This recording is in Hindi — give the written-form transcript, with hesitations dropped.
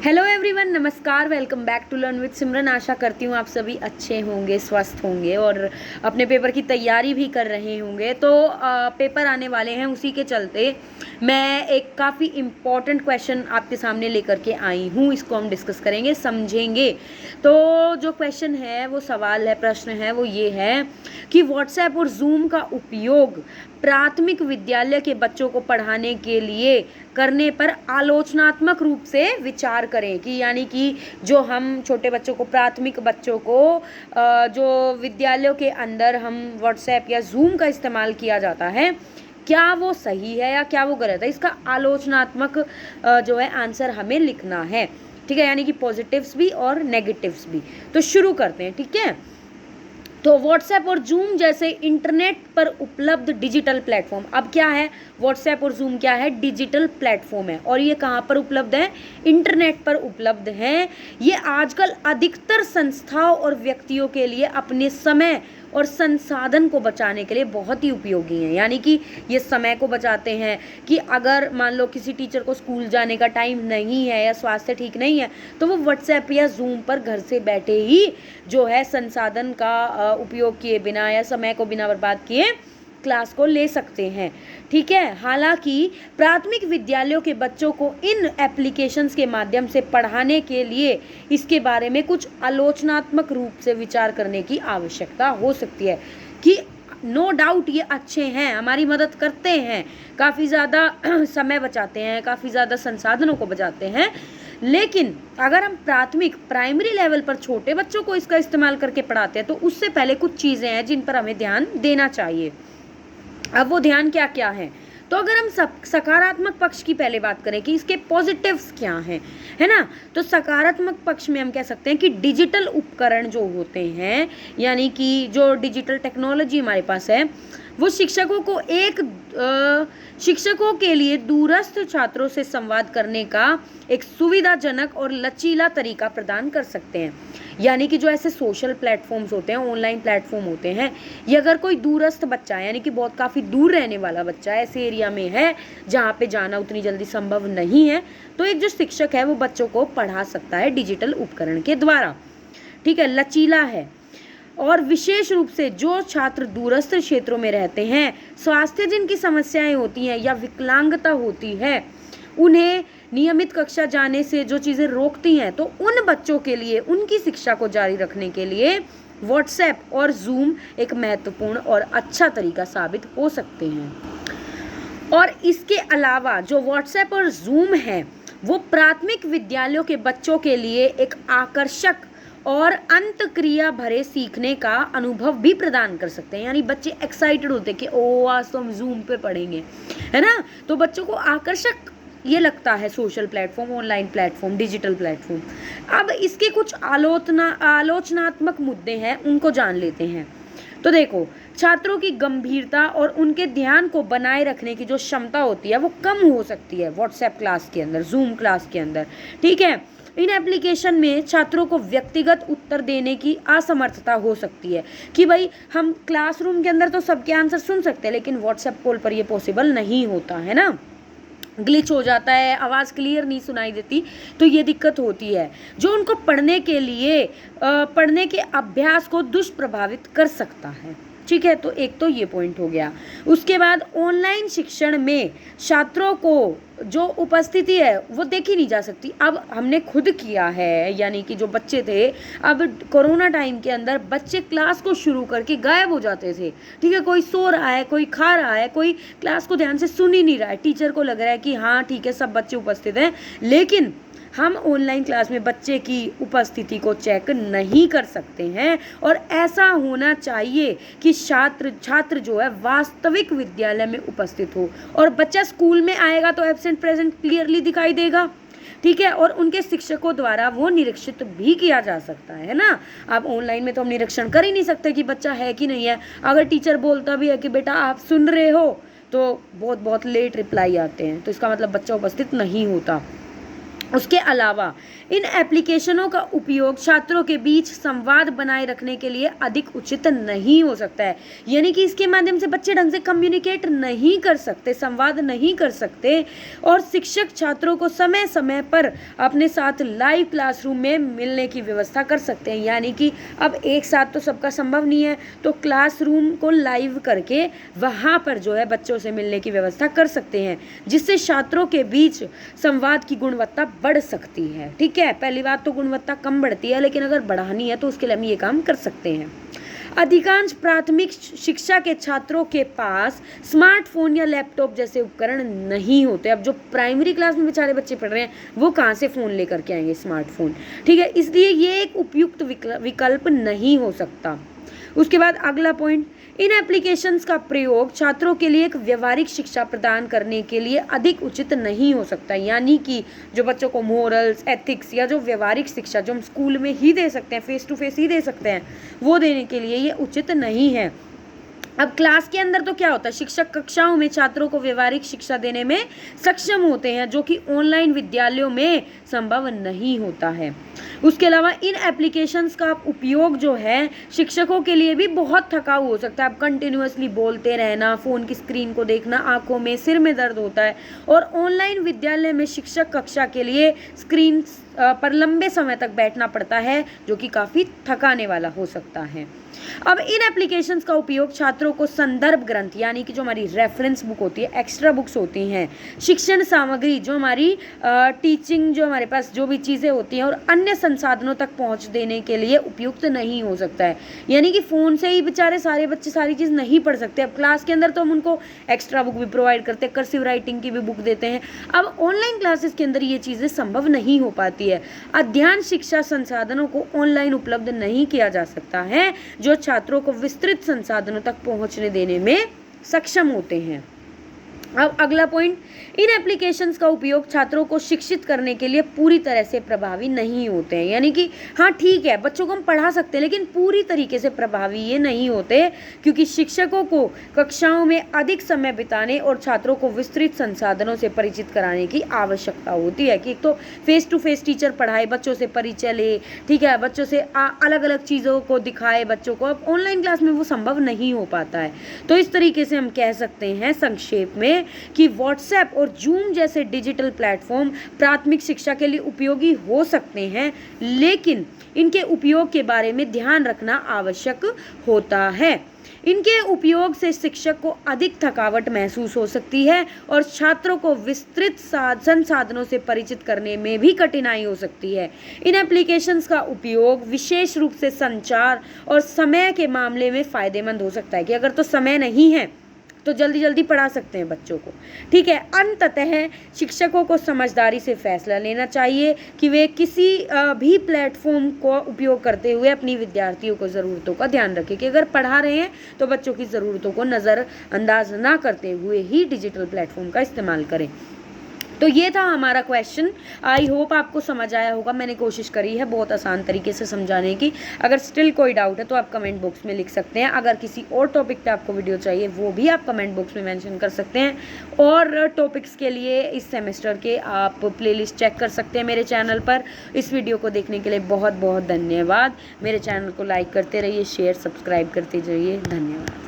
हेलो एवरीवन, नमस्कार। Welcome back to learn with Simran. आशा करती हूँ आप सभी अच्छे होंगे, स्वस्थ होंगे और अपने पेपर की तैयारी भी कर रहे होंगे। तो पेपर आने वाले हैं, उसी के चलते मैं एक काफ़ी इम्पॉर्टेंट क्वेश्चन आपके सामने लेकर के आई हूँ। इसको हम डिस्कस करेंगे, समझेंगे। तो जो क्वेश्चन है, वो सवाल है, प्रश्न है, वो ये है कि व्हाट्सएप और जूम का उपयोग प्राथमिक विद्यालय के बच्चों को पढ़ाने के लिए करने पर आलोचनात्मक रूप से विचार करें। कि यानी कि जो हम छोटे बच्चों को, प्राथमिक बच्चों को जो विद्यालयों के अंदर हम व्हाट्सएप या जूम का इस्तेमाल किया जाता है, क्या वो सही है या क्या वो गलत है, इसका आलोचनात्मक जो है आंसर हमें लिखना है। ठीक है, यानी कि पॉजिटिव्स भी और नेगेटिव्स भी। तो शुरू करते हैं, ठीक है। तो व्हाट्सएप और जूम जैसे इंटरनेट पर उपलब्ध डिजिटल प्लेटफॉर्म, अब क्या है, व्हाट्सएप और जूम क्या है, डिजिटल प्लेटफॉर्म है। और ये कहाँ पर उपलब्ध है, इंटरनेट पर उपलब्ध है। ये आजकल अधिकतर संस्थाओं और व्यक्तियों के लिए अपने समय और संसाधन को बचाने के लिए बहुत ही उपयोगी हैं। यानी कि ये समय को बचाते हैं कि अगर मान लो किसी टीचर को स्कूल जाने का टाइम नहीं है या स्वास्थ्य ठीक नहीं है, तो वो व्हाट्सएप या जूम पर घर से बैठे ही जो है संसाधन का उपयोग किए बिना या समय को बिना बर्बाद किए क्लास को ले सकते हैं। ठीक है, हालांकि प्राथमिक विद्यालयों के बच्चों को इन एप्लीकेशंस के माध्यम से पढ़ाने के लिए इसके बारे में कुछ आलोचनात्मक रूप से विचार करने की आवश्यकता हो सकती है। कि नो डाउट ये अच्छे हैं, हमारी मदद करते हैं, काफ़ी ज़्यादा समय बचाते हैं, काफ़ी ज़्यादा संसाधनों को बचाते हैं। लेकिन अगर हम प्राइमरी लेवल पर छोटे बच्चों को इसका इस्तेमाल करके पढ़ाते हैं, तो उससे पहले कुछ चीज़ें हैं जिन पर हमें ध्यान देना चाहिए। अब वो ध्यान क्या क्या है, तो अगर हम सकारात्मक पक्ष की पहले बात करें कि इसके पॉजिटिव्स क्या हैं, है ना, तो सकारात्मक पक्ष में हम कह सकते हैं कि डिजिटल उपकरण जो होते हैं, यानी कि जो डिजिटल टेक्नोलॉजी हमारे पास है, वो शिक्षकों के लिए दूरस्थ छात्रों से संवाद करने का एक सुविधाजनक और लचीला तरीका प्रदान कर सकते हैं। यानी कि जो ऐसे सोशल प्लेटफॉर्म्स होते हैं, ऑनलाइन प्लेटफॉर्म होते हैं, ये अगर कोई दूरस्थ बच्चा है, यानी कि बहुत काफ़ी दूर रहने वाला बच्चा है, ऐसे एरिया में है जहाँ पे जाना उतनी जल्दी संभव नहीं है, तो एक जो शिक्षक है वो बच्चों को पढ़ा सकता है डिजिटल उपकरण के द्वारा। ठीक है, लचीला है। और विशेष रूप से जो छात्र दूरस्थ क्षेत्रों में रहते हैं, स्वास्थ्य जिनकी समस्याएं होती हैं या विकलांगता होती है, उन्हें नियमित कक्षा जाने से जो चीज़ें रोकती हैं, तो उन बच्चों के लिए उनकी शिक्षा को जारी रखने के लिए व्हाट्सएप और जूम एक महत्वपूर्ण और अच्छा तरीका साबित हो सकते हैं। और इसके अलावा जो व्हाट्सएप और जूम है, वो प्राथमिक विद्यालयों के बच्चों के लिए एक आकर्षक और अंतक्रिया भरे सीखने का अनुभव भी प्रदान कर सकते हैं। यानी बच्चे एक्साइटेड होते हैं कि ओ आज तो हम जूम पे पढ़ेंगे, है ना, तो बच्चों को आकर्षक ये लगता है social platform, online platform, digital platform. अब इसके कुछ आलोचनात्मक मुद्दे हैं, उनको जान लेते हैं। तो देखो, छात्रों की गंभीरता और उनके ध्यान को बनाए रखने की जो क्षमता होती है वो कम हो सकती है व्हाट्सएप क्लास के अंदर, जूम क्लास के अंदर। ठीक है, इन एप्लीकेशन में छात्रों को व्यक्तिगत उत्तर देने की असमर्थता हो सकती है। कि भाई हम क्लासरूम के अंदर तो सबके आंसर सुन सकते हैं, लेकिन व्हाट्सएप कॉल पर ये पॉसिबल नहीं होता है ना, ग्लिच हो जाता है, आवाज़ क्लियर नहीं सुनाई देती, तो ये दिक्कत होती है जो उनको पढ़ने के अभ्यास को दुष्प्रभावित कर सकता है। ठीक है, तो एक तो ये पॉइंट हो गया। उसके बाद ऑनलाइन शिक्षण में छात्रों को जो उपस्थिति है वो देखी नहीं जा सकती। अब हमने खुद किया है, यानी कि जो बच्चे थे, अब कोरोना टाइम के अंदर बच्चे क्लास को शुरू करके गायब हो जाते थे। ठीक है, कोई सो रहा है, कोई खा रहा है, कोई क्लास को ध्यान से सुन ही नहीं रहा है। टीचर को लग रहा है कि हाँ ठीक है सब बच्चे उपस्थित हैं, लेकिन हम ऑनलाइन क्लास में बच्चे की उपस्थिति को चेक नहीं कर सकते हैं। और ऐसा होना चाहिए कि छात्र जो है वास्तविक विद्यालय में उपस्थित हो, और बच्चा स्कूल में आएगा तो एब्सेंट प्रेजेंट क्लियरली दिखाई देगा। ठीक है, और उनके शिक्षकों द्वारा वो निरीक्षित भी किया जा सकता है ना। अब ऑनलाइन में तो हम निरीक्षण कर ही नहीं सकते कि बच्चा है कि नहीं है। अगर टीचर बोलता भी है कि बेटा आप सुन रहे हो, तो बहुत बहुत लेट रिप्लाई आते हैं, तो इसका मतलब बच्चा उपस्थित नहीं होता। उसके अलावा इन एप्लीकेशनों का उपयोग छात्रों के बीच संवाद बनाए रखने के लिए अधिक उचित नहीं हो सकता है। यानी कि इसके माध्यम से बच्चे ढंग से कम्युनिकेट नहीं कर सकते, संवाद नहीं कर सकते, और शिक्षक छात्रों को समय समय पर अपने साथ लाइव क्लासरूम में मिलने की व्यवस्था कर सकते हैं। यानी कि अब एक साथ तो सबका संभव नहीं है, तो क्लासरूम को लाइव करके वहाँ पर जो है बच्चों से मिलने की व्यवस्था कर सकते हैं, जिससे छात्रों के बीच संवाद की गुणवत्ता बढ़ सकती है। ठीक है, पहली बात तो गुणवत्ता कम बढ़ती है, लेकिन अगर बढ़ानी है तो उसके लिए हम ये काम कर सकते हैं। अधिकांश प्राथमिक शिक्षा के छात्रों के पास स्मार्टफोन या लैपटॉप जैसे उपकरण नहीं होते। अब जो प्राइमरी क्लास में बेचारे बच्चे पढ़ रहे हैं वो कहाँ से फ़ोन लेकर के आएंगे, स्मार्टफोन। ठीक है, इसलिए ये एक उपयुक्त विकल्प नहीं हो सकता। उसके बाद अगला पॉइंट, इन एप्लीकेशंस का प्रयोग छात्रों के लिए एक व्यवहारिक शिक्षा प्रदान करने के लिए अधिक उचित नहीं हो सकता। यानी कि जो बच्चों को मोरल्स, एथिक्स या जो व्यवहारिक शिक्षा जो हम स्कूल में ही दे सकते हैं, फेस टू फेस ही दे सकते हैं, वो देने के लिए ये उचित नहीं है। अब क्लास के अंदर तो क्या होता है, शिक्षक कक्षाओं में छात्रों को व्यवहारिक शिक्षा देने में सक्षम होते हैं, जो कि ऑनलाइन विद्यालयों में संभव नहीं होता है। उसके अलावा इन एप्लीकेशंस का उपयोग जो है शिक्षकों के लिए भी बहुत थकाऊ हो सकता है। अब कंटिन्यूअसली बोलते रहना, फ़ोन की स्क्रीन को देखना, आंखों में, सिर में दर्द होता है, और ऑनलाइन विद्यालय में शिक्षक कक्षा के लिए स्क्रीन पर लंबे समय तक बैठना पड़ता है, जो कि काफ़ी थकाने वाला हो सकता है। अब इन एप्लीकेशंस का उपयोग छात्रों को संदर्भ ग्रंथ, यानी कि जो हमारी रेफरेंस बुक होती है, एक्स्ट्रा बुक्स होती हैं, शिक्षण सामग्री जो हमारी टीचिंग, जो हमारे पास जो भी चीज़ें होती हैं, और अन्य संसाधनों तक पहुंच देने के लिए उपयुक्त नहीं हो सकता है। यानी कि फ़ोन से ही बेचारे सारे बच्चे सारी चीज़ नहीं पढ़ सकते। अब क्लास के अंदर तो हम उनको एक्स्ट्रा बुक भी प्रोवाइड करते हैं, कर्सिव राइटिंग की भी बुक देते हैं। अब ऑनलाइन क्लासेस के अंदर ये चीज़ें संभव नहीं हो पाती है। अध्ययन शिक्षा संसाधनों को ऑनलाइन उपलब्ध नहीं किया जा सकता है, जो छात्रों को विस्तृत संसाधनों तक पहुंचने देने में सक्षम होते हैं। अब अगला पॉइंट, इन एप्लीकेशंस का उपयोग छात्रों को शिक्षित करने के लिए पूरी तरह से प्रभावी नहीं होते हैं। यानी कि हाँ ठीक है, बच्चों को हम पढ़ा सकते हैं, लेकिन पूरी तरीके से प्रभावी ये नहीं होते, क्योंकि शिक्षकों को कक्षाओं में अधिक समय बिताने और छात्रों को विस्तृत संसाधनों से परिचित कराने की आवश्यकता होती है। कि एक तो फेस टू फेस टीचर पढ़ाए, बच्चों से परिचय ले, ठीक है, बच्चों से अलग अलग चीज़ों को दिखाए बच्चों को। अब ऑनलाइन क्लास में वो संभव नहीं हो पाता है। तो इस तरीके से हम कह सकते हैं संक्षेप में कि व्हाट्सएप और जूम जैसे डिजिटल प्लेटफॉर्म प्राथमिक शिक्षा के लिए उपयोगी हो सकते हैं, लेकिन इनके उपयोग के बारे में ध्यान रखना आवश्यक होता है। इनके उपयोग से शिक्षक को अधिक थकावट महसूस हो सकती है और छात्रों को विस्तृत संसाधनों से परिचित करने में भी कठिनाई हो सकती है। इन एप्लीकेशंस का उपयोग विशेष रूप से संचार और समय के मामले में फ़ायदेमंद हो सकता है, कि अगर तो समय नहीं है तो जल्दी जल्दी पढ़ा सकते हैं बच्चों को। ठीक है, अंततः शिक्षकों को समझदारी से फैसला लेना चाहिए कि वे किसी भी प्लेटफॉर्म को उपयोग करते हुए अपनी विद्यार्थियों को ज़रूरतों का ध्यान रखें, कि अगर पढ़ा रहे हैं तो बच्चों की ज़रूरतों को नज़रअंदाज ना करते हुए ही डिजिटल प्लेटफॉर्म का इस्तेमाल करें। तो ये था हमारा क्वेश्चन। आई होप आपको समझ आया होगा। मैंने कोशिश करी है बहुत आसान तरीके से समझाने की। अगर स्टिल कोई डाउट है तो आप कमेंट बॉक्स में लिख सकते हैं। अगर किसी और टॉपिक पे आपको वीडियो चाहिए वो भी आप कमेंट बॉक्स में मेंशन कर सकते हैं। और टॉपिक्स के लिए इस सेमेस्टर के आप प्लेलिस्ट चेक कर सकते हैं मेरे चैनल पर। इस वीडियो को देखने के लिए बहुत बहुत धन्यवाद। मेरे चैनल को लाइक करते रहिए, शेयर सब्सक्राइब करते जाइए। धन्यवाद।